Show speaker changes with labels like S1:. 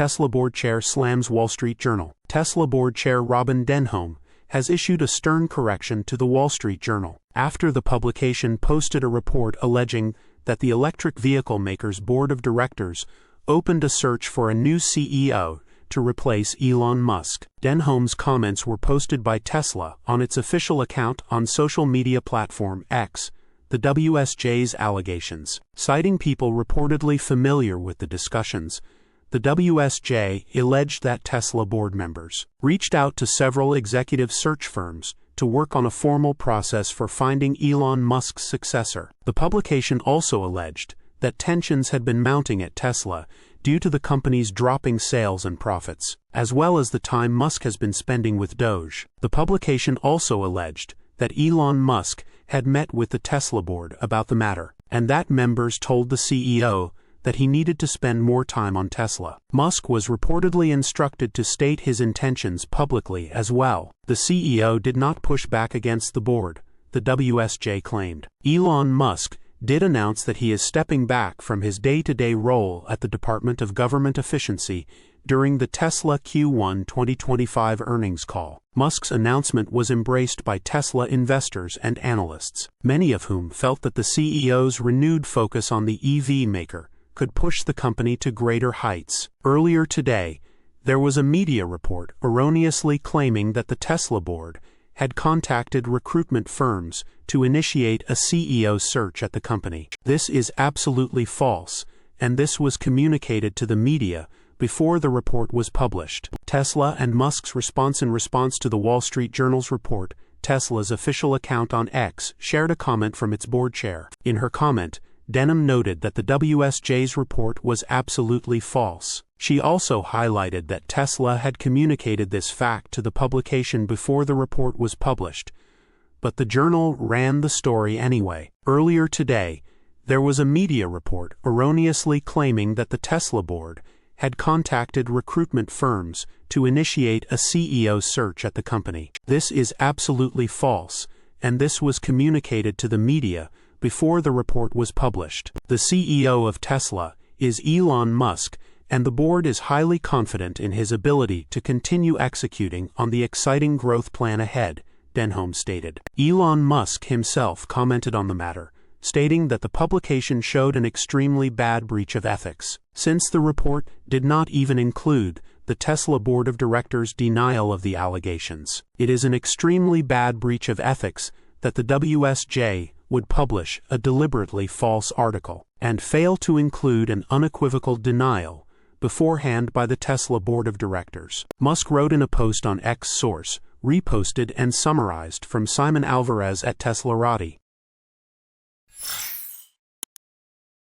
S1: Tesla board chair slams Wall Street Journal. Tesla board chair Robyn Denholm has issued a stern correction to the Wall Street Journal after the publication posted a report alleging that the electric vehicle maker's board of directors opened a search for a new CEO to replace Elon Musk. Denholm's comments were posted by Tesla on its official account on social media platform X, the WSJ's allegations. Citing people reportedly familiar with the discussions, the WSJ alleged that Tesla board members reached out to several executive search firms to work on a formal process for finding Elon Musk's successor. The publication also alleged that tensions had been mounting at Tesla due to the company's dropping sales and profits, as well as the time Musk has been spending with Doge. The publication also alleged that Elon Musk had met with the Tesla board about the matter, and that members told the CEO that he needed to spend more time on Tesla. Musk was reportedly instructed to state his intentions publicly as well. The CEO did not push back against the board, the WSJ claimed. Elon Musk did announce that he is stepping back from his day-to-day role at the Department of Government Efficiency during the Tesla Q1 2025 earnings call. Musk's announcement was embraced by Tesla investors and analysts, many of whom felt that the CEO's renewed focus on the EV maker could push the company to greater heights. Earlier today, there was a media report erroneously claiming that the Tesla board had contacted recruitment firms to initiate a CEO search at the company. This is absolutely false, and this was communicated to the media before the report was published. Tesla and Musk's response. In response to the Wall Street Journal's report, Tesla's official account on X shared a comment from its board chair. In her comment, Denholm noted that the WSJ's report was absolutely false. She also highlighted that Tesla had communicated this fact to the publication before the report was published, but the journal ran the story anyway. Earlier today, there was a media report erroneously claiming that the Tesla board had contacted recruitment firms to initiate a CEO search at the company. This is absolutely false, and this was communicated to the media before the report was published. The CEO of Tesla is Elon Musk, and the board is highly confident in his ability to continue executing on the exciting growth plan ahead, Denholm stated. Elon Musk himself commented on the matter, stating that the publication showed an extremely bad breach of ethics, since the report did not even include the Tesla board of directors' denial of the allegations. It is an extremely bad breach of ethics that the WSJ would publish a deliberately false article and fail to include an unequivocal denial beforehand by the Tesla board of directors. Musk wrote in a post on X source, reposted and summarized from Simon Alvarez at teslarati.